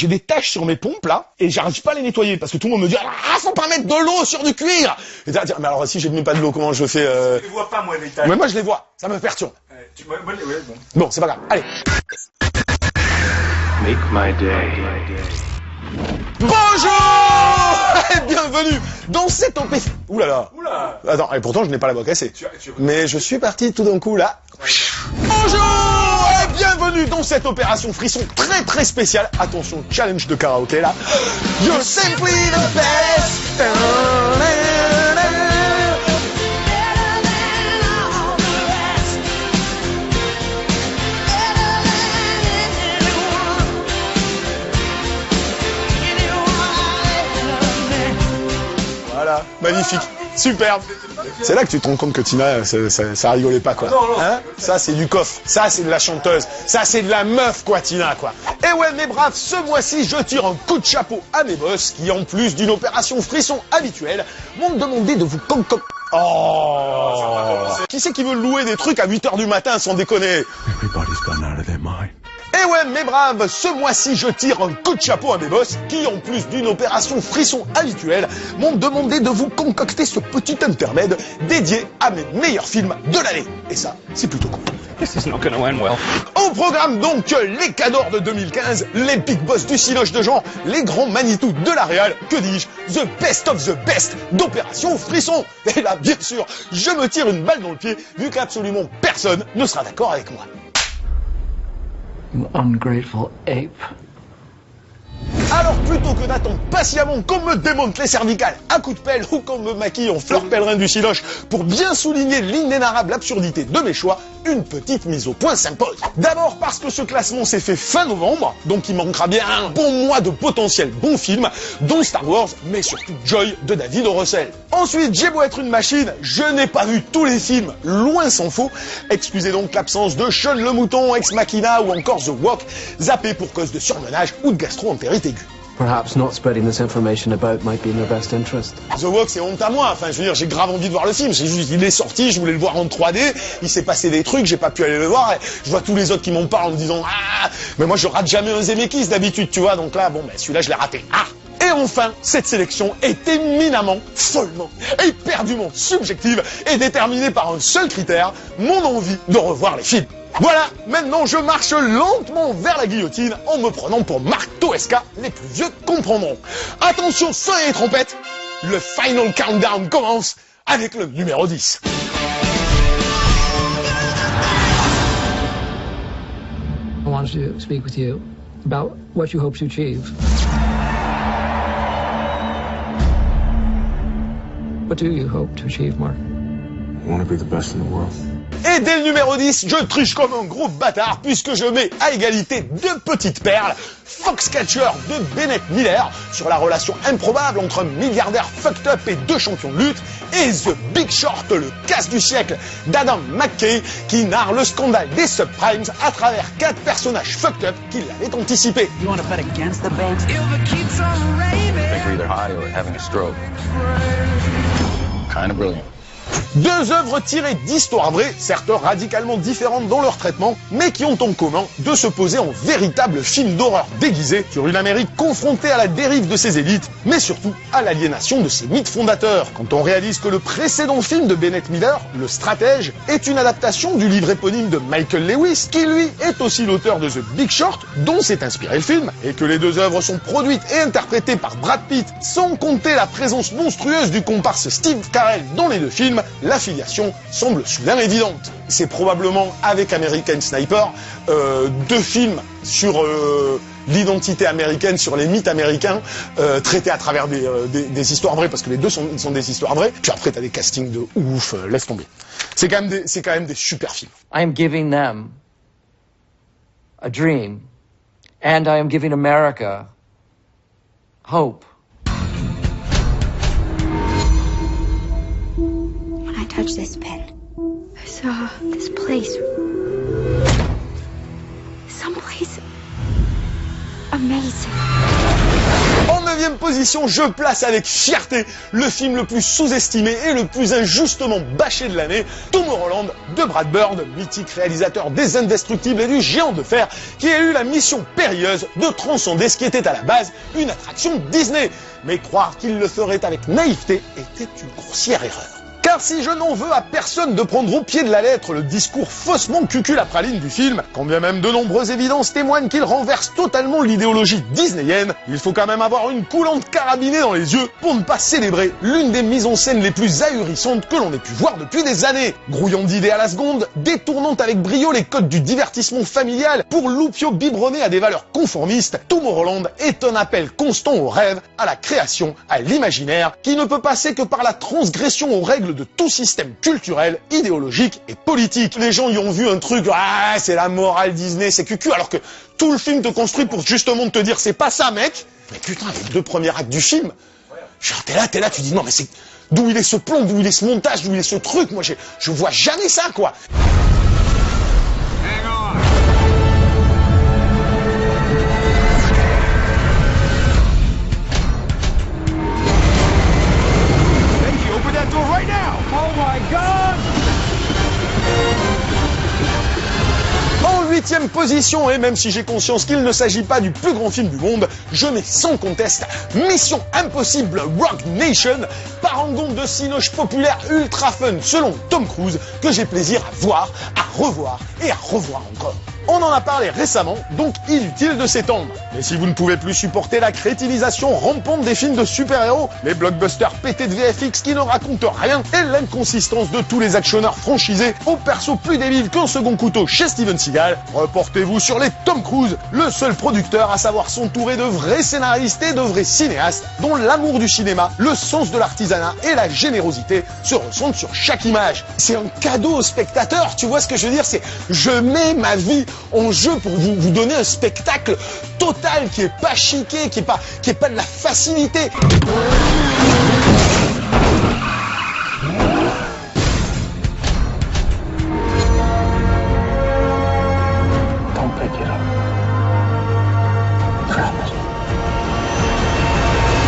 j'ai des taches sur mes pompes là, et j'arrive pas à les nettoyer parce que tout le monde me dit ah faut pas mettre de l'eau sur du cuir. Et dire mais alors si je ne mets pas de l'eau, comment je fais Je les vois pas moi les taches. Mais moi je les vois, ça me perturbe. Ouais, bon. Bon, c'est pas grave. Allez. Make my day. Bonjour et bienvenue dans cette OP. Ouh là là. Oula. Attends, et pourtant je n'ai pas la voix cassée. Tu- Mais je suis parti tout d'un coup là. Bonjour et bienvenue dans cette opération frisson très très spéciale. Attention, challenge de karaoké là. You're simply the best. Voilà, magnifique, superbe. C'est là que tu te rends compte que Tina, ça rigolait pas quoi. Non, Hein, ça c'est du coffre, ça c'est de la chanteuse, ça c'est de la meuf quoi Tina quoi. Et ouais mes braves, ce mois-ci je tire un coup de chapeau à mes boss qui en plus d'une opération frisson habituelle m'ont demandé de vous concocter. Oh, qui c'est qui veut louer des trucs à 8h du matin sans déconner? Everybody's gone out of their mind. Et ouais, mes braves, ce mois-ci, je tire un coup de chapeau à mes boss qui, en plus d'une opération frisson habituelle, m'ont demandé de vous concocter ce petit intermède dédié à mes meilleurs films de l'année. Et ça, c'est plutôt cool. This is not gonna end well. Au programme donc, les cadors de 2015, les big boss du cinoche de genre, les grands Manitou de la Réal, que dis-je, the best of the best d'opération frisson. Et là, bien sûr, je me tire une balle dans le pied, vu qu'absolument personne ne sera d'accord avec moi. You ungrateful ape. Alors plutôt que d'attendre patiemment qu'on me démonte les cervicales à coups de pelle ou qu'on me maquille en fleur pèlerin du Cinoche pour bien souligner l'inénarrable absurdité de mes choix, une petite mise au point s'impose. D'abord parce que ce classement s'est fait fin novembre, donc il manquera bien un bon mois de potentiels bons films, dont Star Wars, mais surtout Joy de David O. Russell. Ensuite, j'ai beau être une machine, je n'ai pas vu tous les films, loin s'en faut. Excusez donc l'absence de Sean le Mouton, Ex Machina ou encore The Walk, zappé pour cause de surmenage ou de gastro-entérite aiguë. Perhaps not spreading this information about might be in your best interest. The Walk, c'est honte à moi. Enfin, je veux dire, j'ai grave envie de voir le film. C'est juste, il est sorti, je voulais le voir en 3D. Il s'est passé des trucs, j'ai pas pu aller le voir. Et je vois tous les autres qui m'en parlent en me disant ah, mais moi je rate jamais un Zemeckis d'habitude, tu vois. Donc là, bon, ben celui-là, je l'ai raté. Ah. Et enfin, cette sélection est éminemment, follement, éperdument subjective et déterminée par un seul critère, mon envie de revoir les films. Voilà, maintenant je marche lentement vers la guillotine en me prenant pour Marc Toesca, les plus vieux comprendront. Attention, sonnez les trompettes, le final countdown commence avec le numéro 10. I wanted to speak with you about what you hope to achieve. What do you hope to achieve, Mark? I want to be the best in the world. Et dès le numéro 10, je triche comme un gros bâtard puisque je mets à égalité deux petites perles, Foxcatcher de Bennett Miller sur la relation improbable entre un milliardaire fucked up et deux champions de lutte, et The Big Short, le casse du siècle d'Adam McKay qui narre le scandale des subprimes à travers quatre personnages fucked up qui l'avaient anticipé. You want to bet against the banks? I think we're either high or having a stroke. Kind of brilliant. Deux œuvres tirées d'histoires vraies, certes radicalement différentes dans leur traitement, mais qui ont en commun de se poser en véritable film d'horreur déguisé sur une Amérique confrontée à la dérive de ses élites, mais surtout à l'aliénation de ses mythes fondateurs. Quand on réalise que le précédent film de Bennett Miller, Le Stratège, est une adaptation du livre éponyme de Michael Lewis, qui lui est aussi l'auteur de The Big Short, dont s'est inspiré le film, et que les deux œuvres sont produites et interprétées par Brad Pitt, sans compter la présence monstrueuse du comparse Steve Carell dans les deux films, l'affiliation semble soudain évidente. C'est probablement avec American Sniper, deux films sur l'identité américaine, sur les mythes américains, traités à travers des histoires vraies, parce que les deux sont des histoires vraies. Puis après, t'as des castings de ouf, laisse tomber. C'est quand même des super films. I am giving them a dream, and I am giving America hope. When I touched this pen, I saw this place. Someplace amazing. En 9e position, je place avec fierté le film le plus sous-estimé et le plus injustement bâché de l'année, Tomorrowland de Brad Bird, mythique réalisateur des Indestructibles et du Géant de Fer, qui a eu la mission périlleuse de transcender ce qui était à la base une attraction Disney. Mais croire qu'il le ferait avec naïveté était une grossière erreur. Car si je n'en veux à personne de prendre au pied de la lettre le discours faussement cucul-à-praline du film, quand bien même de nombreuses évidences témoignent qu'il renverse totalement l'idéologie disneyienne, il faut quand même avoir une coulante carabinée dans les yeux pour ne pas célébrer l'une des mises en scène les plus ahurissantes que l'on ait pu voir depuis des années. Grouillant d'idées à la seconde, détournant avec brio les codes du divertissement familial pour loupio biberonner à des valeurs conformistes, Tomorrowland est un appel constant au rêve, à la création, à l'imaginaire, qui ne peut passer que par la transgression aux règles de tout système culturel, idéologique et politique. Les gens y ont vu un truc, ah, c'est la morale Disney, c'est cucu, alors que tout le film te construit pour justement te dire, c'est pas ça, mec. Mais putain, les 2 premiers actes du film, genre, t'es là, tu dis, non, mais c'est, d'où il est ce plan, d'où il est ce montage, d'où il est ce truc, moi, je vois jamais ça, quoi. En 8e position, et même si j'ai conscience qu'il ne s'agit pas du plus grand film du monde, je mets sans conteste Mission Impossible Rogue Nation, parangon de cinoche populaire ultra fun selon Tom Cruise, que j'ai plaisir à voir, à revoir et à revoir encore. On en a parlé récemment, donc inutile de s'étendre. Mais si vous ne pouvez plus supporter la crétinisation rampante des films de super-héros, les blockbusters pétés de VFX qui ne racontent rien et l'inconsistance de tous les actionneurs franchisés aux persos plus débiles qu'un second couteau chez Steven Seagal, reportez-vous sur les Tom Cruise, le seul producteur à savoir s'entourer de vrais scénaristes et de vrais cinéastes dont l'amour du cinéma, le sens de l'artisanat et la générosité se ressentent sur chaque image. C'est un cadeau aux spectateurs, tu vois ce que je veux dire, c'est je mets ma vie en jeu pour vous donner un spectacle total qui est pas chiqué, qui est pas de la facilité. Don't pick it up. Promise.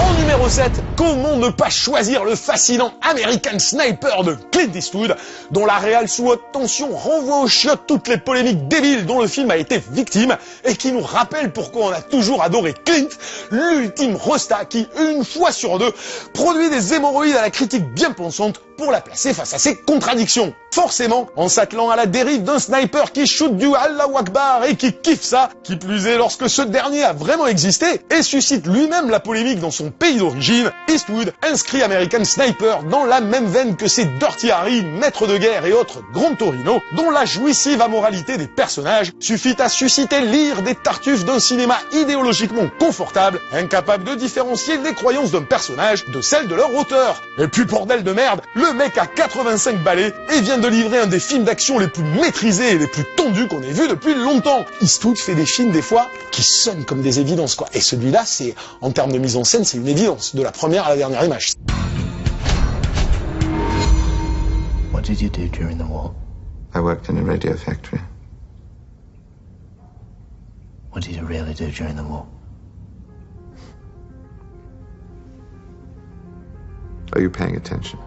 En numéro 7, comment ne pas choisir le fascinant American Sniper de Clint Eastwood, dont la réal sous haute tension renvoie aux chiottes toutes les polémiques débiles dont le film a été victime et qui nous rappelle pourquoi on a toujours adoré Clint, l'ultime rosta qui, une fois sur 2, produit des hémorroïdes à la critique bien pensante pour la placer face à ses contradictions. Forcément, en s'attelant à la dérive d'un sniper qui shoot du Allahu Akbar et qui kiffe ça, qui plus est lorsque ce dernier a vraiment existé et suscite lui-même la polémique dans son pays d'origine, Eastwood inscrit American Sniper dans la même veine que ses Dirty Harry, Maître de guerre et autres Grand Torino, dont la jouissive amoralité des personnages suffit à susciter l'ire des tartuffes d'un cinéma idéologiquement confortable, incapable de différencier les croyances d'un personnage de celles de leur auteur. Et puis bordel de merde, le mec a 85 balais et vient de livrer un des films d'action les plus maîtrisés et les plus tendus qu'on ait vu depuis longtemps. Eastwood fait des films des fois qui sonnent comme des évidences, quoi. Et celui-là, c'est, en termes de mise en scène, c'est une évidence, de la première à la dernière image. What did you do during the war? I worked in a radio factory. What did you really do during the war? Are you paying attention?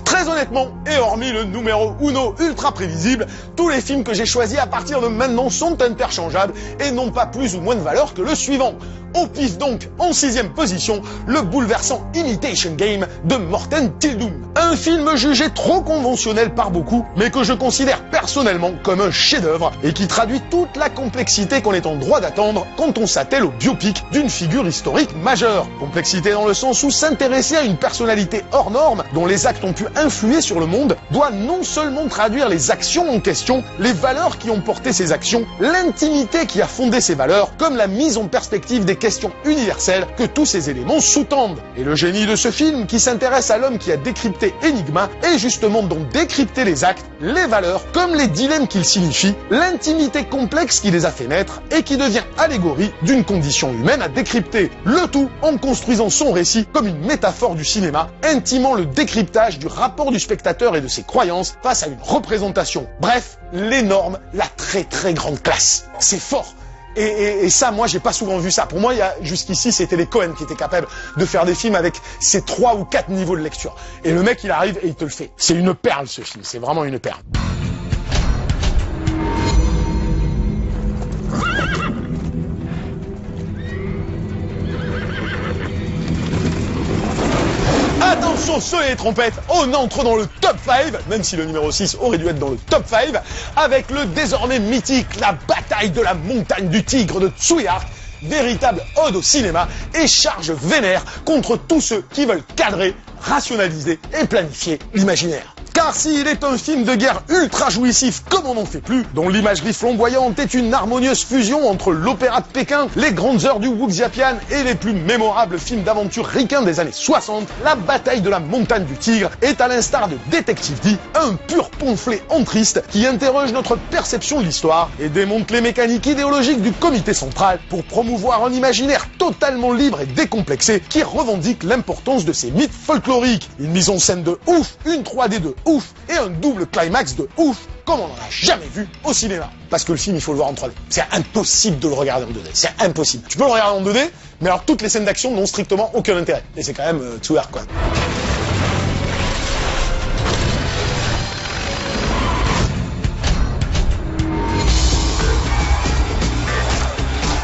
Très honnêtement, et hormis le numéro uno ultra prévisible, tous les films que j'ai choisis à partir de maintenant sont interchangeables et n'ont pas plus ou moins de valeur que le suivant. Au pif donc, en 6e position, le bouleversant Imitation Game de Morten Tyldum. Un film jugé trop conventionnel par beaucoup, mais que je considère personnellement comme un chef-d'œuvre et qui traduit toute la complexité qu'on est en droit d'attendre quand on s'attelle au biopic d'une figure historique majeure. Complexité dans le sens où s'intéresser à une personnalité hors norme, dont les actes ont pu influer sur le monde, doit non seulement traduire les actions en question, les valeurs qui ont porté ces actions, l'intimité qui a fondé ces valeurs, comme la mise en perspective des questions universelles que tous ces éléments sous-tendent. Et le génie de ce film, qui s'intéresse à l'homme qui a décrypté Enigma, est justement d'en décrypter les actes, les valeurs, comme les dilemmes qu'ils signifient, l'intimité complexe qui les a fait naître et qui devient allégorie d'une condition humaine à décrypter. Le tout en construisant son récit comme une métaphore du cinéma, intimant le décryptage du rapport du spectateur et de ses croyances face à une représentation. Bref, l'énorme, la très très grande classe. C'est fort. Et ça, moi, j'ai pas souvent vu ça. Pour moi, jusqu'ici, c'était les Coen qui étaient capables de faire des films avec ces 3 ou 4 niveaux de lecture. Et le mec, il arrive et il te le fait. C'est une perle, ce film. C'est vraiment une perle. Attention, sonnez les trompettes, on entre dans le top 5, même si le numéro 6 aurait dû être dans le top 5, avec le désormais mythique La bataille de la montagne du tigre de Tsuyark, véritable ode au cinéma et charge vénère contre tous ceux qui veulent cadrer, rationaliser et planifier l'imaginaire. Car s'il est un film de guerre ultra jouissif comme on n'en fait plus, dont l'imagerie flamboyante est une harmonieuse fusion entre l'opéra de Pékin, les grandes heures du Wuxiapian et les plus mémorables films d'aventure ricains des années 60, La bataille de la montagne du tigre est à l'instar de Détective D, un pur pamphlet entriste qui interroge notre perception de l'histoire et démonte les mécaniques idéologiques du comité central pour promouvoir un imaginaire totalement libre et décomplexé qui revendique l'importance de ces mythes folkloriques. Une mise en scène de ouf, une 3D de ouf et un double climax de ouf comme on n'en a jamais vu au cinéma. Parce que le film, il faut le voir en 3D. C'est impossible de le regarder en 2D. C'est impossible. Tu peux le regarder en 2D, mais alors toutes les scènes d'action n'ont strictement aucun intérêt. Et c'est quand même Tsuyark, quoi.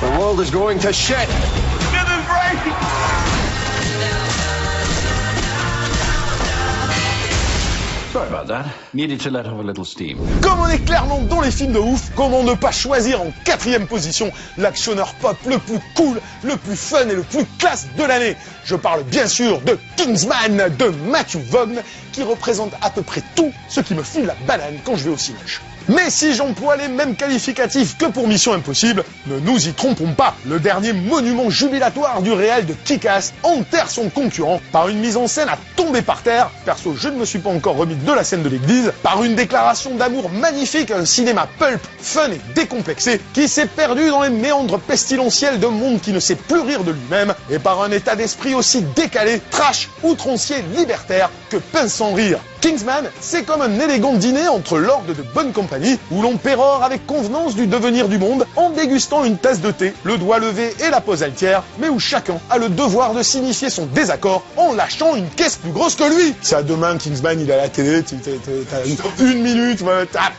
The world is going to shit. This is great! Sorry about that. Needed to let off a little steam. Comme on est clairement dans les films de ouf, comment ne pas choisir en 4e position l'actionneur pop le plus cool, le plus fun et le plus classe de l'année. Je parle bien sûr de Kingsman de Matthew Vaughn, qui représente à peu près tout ce qui me file la banane quand je vais au cinéma. Mais si j'emploie les mêmes qualificatifs que pour Mission Impossible, ne nous y trompons pas. Le dernier monument jubilatoire du réal de Kick-Ass enterre son concurrent par une mise en scène à tomber par terre. Perso, je ne me suis pas encore remis de la scène de l'église. Par une déclaration d'amour magnifique, un cinéma pulp, fun et décomplexé qui s'est perdu dans les méandres pestilentiels d'un monde qui ne sait plus rire de lui-même. Et par un état d'esprit aussi décalé, trash, outrancier, libertaire que pince sans rire. Kingsman, c'est comme un élégant dîner entre lords de bonne compagnie où l'on pérore avec convenance du devenir du monde en dégustant une tasse de thé, le doigt levé et la pose altière, mais où chacun a le devoir de signifier son désaccord en lâchant une caisse plus grosse que lui. C'est à demain, Kingsman, il est à la télé, t'as une minute,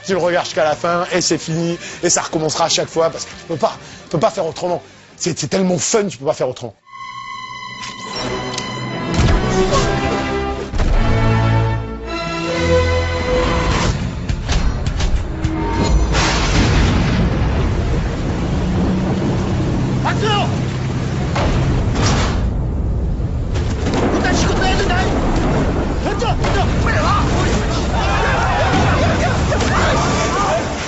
tu le regardes jusqu'à la fin et c'est fini et ça recommencera à chaque fois parce que tu peux pas faire autrement. C'est tellement fun, tu peux pas faire autrement.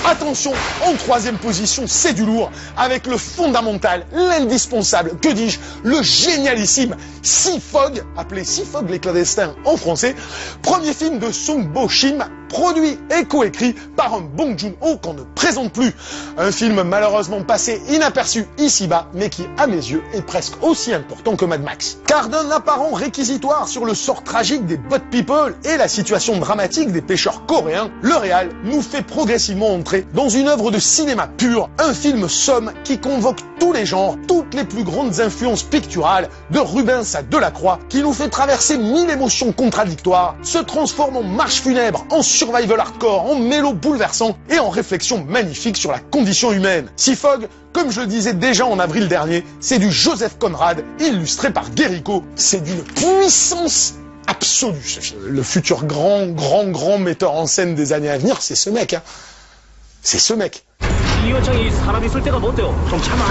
Attention, en 3e position, c'est du lourd, avec le fondamental, l'indispensable, que dis-je, le génialissime Seafog, appelé Seafog les clandestins en français, premier film de Song Bo-Shim, produit et coécrit par un Bong Joon-ho qu'on ne présente plus. Un film malheureusement passé inaperçu ici-bas, mais qui, à mes yeux, est presque aussi important que Mad Max. Car d'un apparent réquisitoire sur le sort tragique des Bot People et la situation dramatique des pêcheurs coréens, le réal nous fait progressivement entrer dans une œuvre de cinéma pur, un film somme qui convoque tous les genres, toutes les plus grandes influences picturales, de Rubens à Delacroix, qui nous fait traverser 1000 émotions contradictoires, se transforme en marche funèbre, en survival hardcore, en mélo bouleversant et en réflexion magnifique sur la condition humaine. Seafog, comme je le disais déjà en avril dernier, c'est du Joseph Conrad, illustré par Guérico. C'est d'une puissance absolue, ce film. Le futur grand metteur en scène des années à venir, c'est ce mec, hein. C'est ce mec. 이효정이 사람 있을 때가 못 돼요. 좀 참아.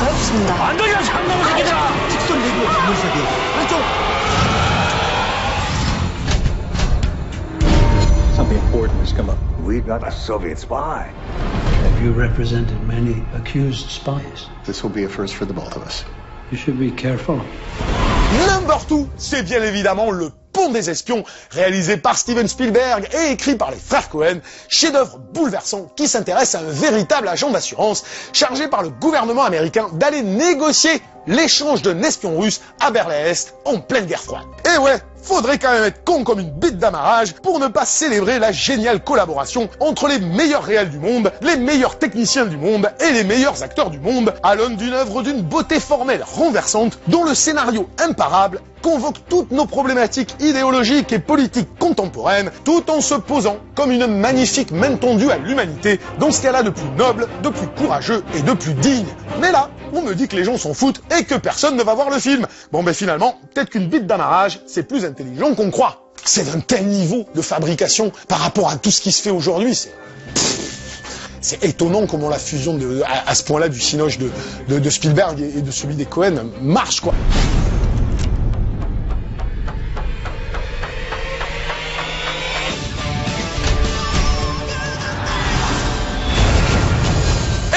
없습니다. 안 걸려 장난을 하게다. 직선 내고 문석이. 왼쪽. Something important has come up. We got a Soviet spy. Have you represented many accused spies? This will be a first for the both of us. You should be careful. Number 2, c'est bien évidemment Le Pont des Espions, réalisé par Steven Spielberg et écrit par les frères Coen, chef-d'œuvre bouleversant qui s'intéresse à un véritable agent d'assurance chargé par le gouvernement américain d'aller négocier l'échange d'un espion russe à Berlin-Est en pleine guerre froide. Et ouais, faudrait quand même être con comme une bite d'amarrage pour ne pas célébrer la géniale collaboration entre les meilleurs réals du monde, les meilleurs techniciens du monde et les meilleurs acteurs du monde, à l'aune d'une œuvre d'une beauté formelle renversante, dont le scénario imparable convoque toutes nos problématiques idéologiques et politiques contemporaines, tout en se posant comme une magnifique main tendue à l'humanité, dans ce qu'elle a de plus noble, de plus courageux et de plus digne. Mais là, on me dit que les gens s'en foutent et que personne ne va voir le film. Bon ben finalement, peut-être qu'une bite d'amarrage, c'est plus intelligent qu'on croit. C'est d'un tel niveau de fabrication par rapport à tout ce qui se fait aujourd'hui, c'est étonnant comment la fusion à ce point-là du cinoche de Spielberg et de celui des Cohen marche, quoi.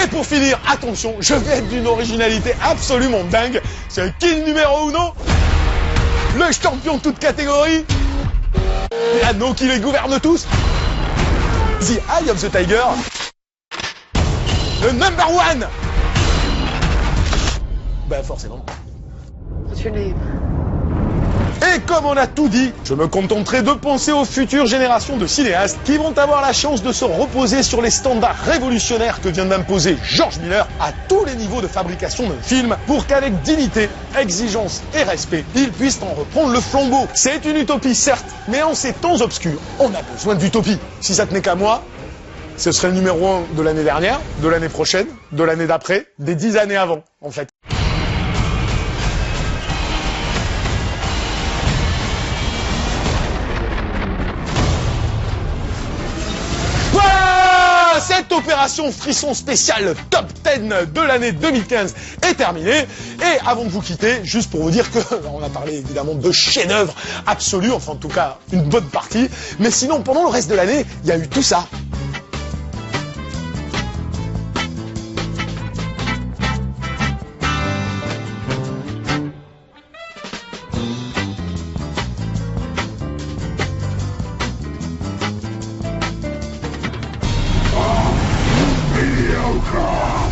Et pour finir, attention, je vais être d'une originalité absolument dingue. C'est qui le numéro uno? Le champion de toute catégorie? L'anneau qui les gouverne tous? The Eye of the Tiger? Le number one? Ben forcément. What's your name? Et comme on a tout dit, je me contenterai de penser aux futures générations de cinéastes qui vont avoir la chance de se reposer sur les standards révolutionnaires que vient d'imposer George Miller à tous les niveaux de fabrication d'un film pour qu'avec dignité, exigence et respect, ils puissent en reprendre le flambeau. C'est une utopie certes, mais en ces temps obscurs, on a besoin d'utopie. Si ça tenait qu'à moi, ce serait le numéro 1 de l'année dernière, de l'année prochaine, de l'année d'après, des 10 années avant, en fait. Cette opération frisson spécial top 10 de l'année 2015 est terminée. Et avant de vous quitter, juste pour vous dire que on a parlé évidemment de chef-d'œuvre absolu, enfin en tout cas une bonne partie. Mais sinon, pendant le reste de l'année, il y a eu tout ça. Mediocre!